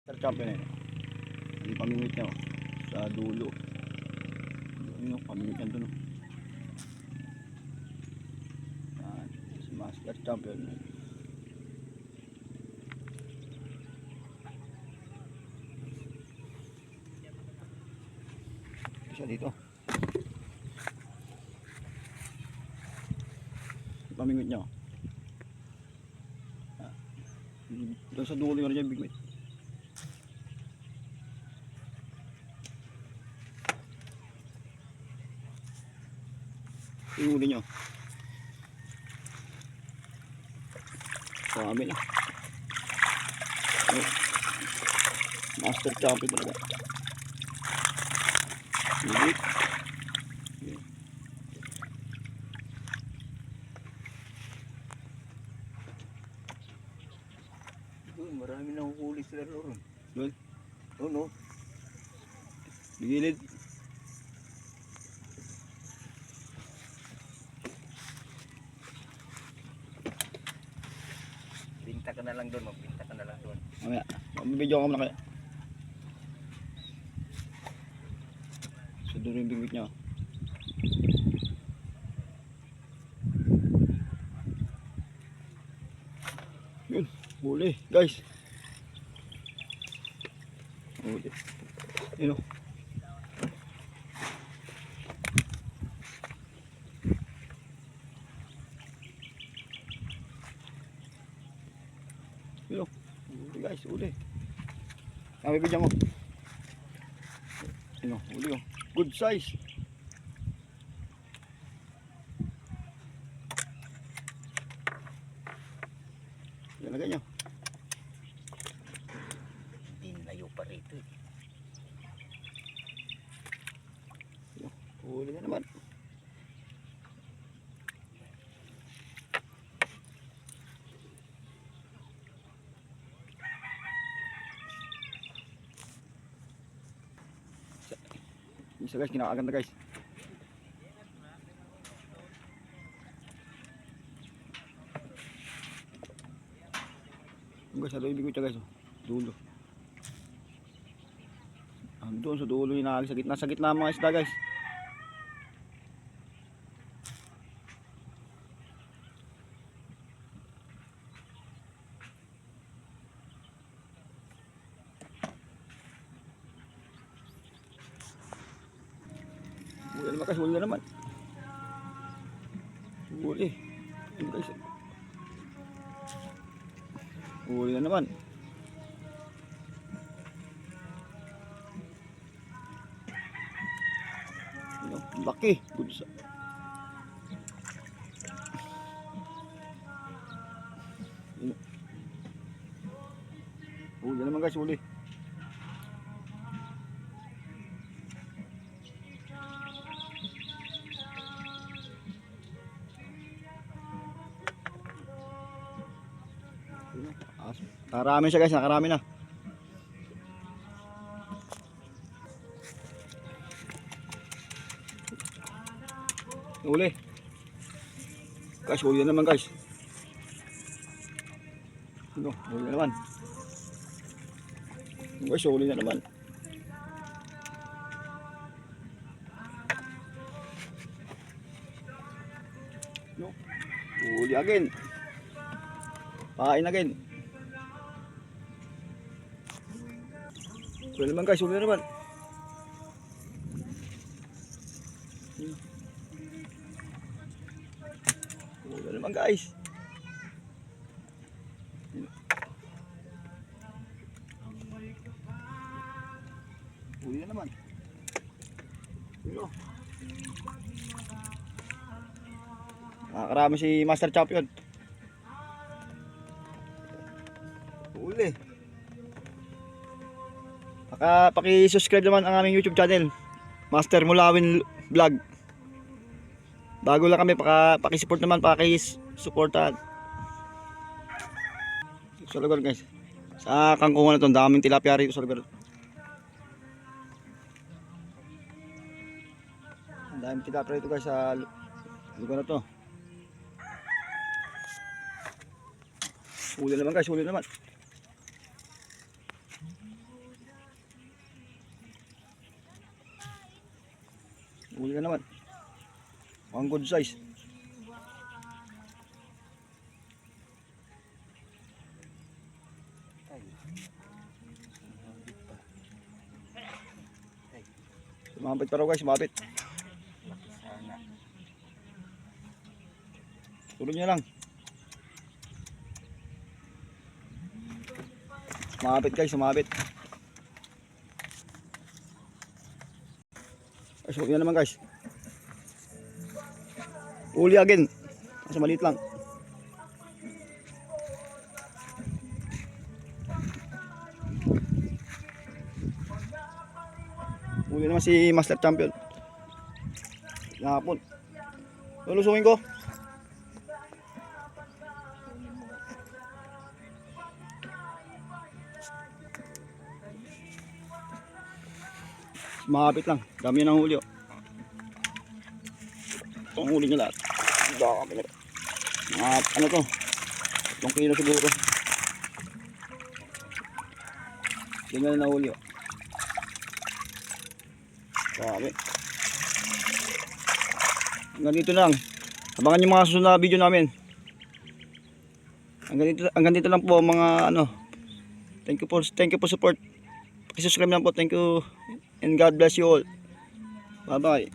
Master champion eh. Hindi pamimit niya sa dulo. Yun yung pamimit niya doon. Si master champion. Isa dito. Pamimit niya. Doon sa dulo yun niya bigmit. Ihuli nyo. Marami na. Master champion talaga. Hilit. Marami na huli sila ron. Doon. Oo, no? Gilid. Pinta ka na lang doon, magpinta ka na lang doon. Mamaya. Mabibidyo ka muna kaya. So doon yung bigmit niya. Yun. Huli. Guys. Huli. Yun o. Yun o. Huli guys. Huli. Mabibidyo mo. Yun o. Huli o. Good size. Yan na ganyan. Layo pa rito. Huli na naman. Isa guys, kinakaganda guys. Guys, ano yung bigot siya guys? Dulo. Doon sa dulo yung nakagay sa gitna mga isda guys. Huli naman guys, huli na naman. Huli. Yun guys. Huli na naman. Laki. Good sa. Huli na naman guys, huli. Nakarami siya guys, nakarami na. Huli. Guys, huli na naman guys. Huli na naman. Guys, huli na naman. Huli again. Pain again. Huli naman guys, huli na naman. Huli naman guys. Huli na naman. Nakakarami si Master Champion. Huli. Paki-subscribe naman ang aming YouTube channel, Master Mulawin Vlog. Bago lang kami, paki-support naman, paki-supportan. Sa lugar guys. Sa kangkungan na to, daming tilapia rito sa lugar. Ang daming tilapia rito guys sa lugar na to. Huli naman guys, huli naman. Huli na naman. Ang good size. Ay. Sumabit pa. Ay, Sumabit pa raw guys, sumabit. laki sana. Tulog niya lang. Sumabit guys, sumabit. Ay, so yan naman guys. Uli again. Kasi maliit lang. Uli naman si Master Champion. Napon. Lulusungin ko. Mahapit lang. Dami ng huli. Oh. Ito ang huli niya lahat. Dami nila. Mga ano to? 3 kilo siguro. Ganyan na nahuli. Oh. Dami. Hanggang dito lang. Abangan yung mga susunod na video namin. Hanggang dito lang po mga ano. Thank you for support. Pakisubscribe lang po. Thank you and God bless you all. Bye bye.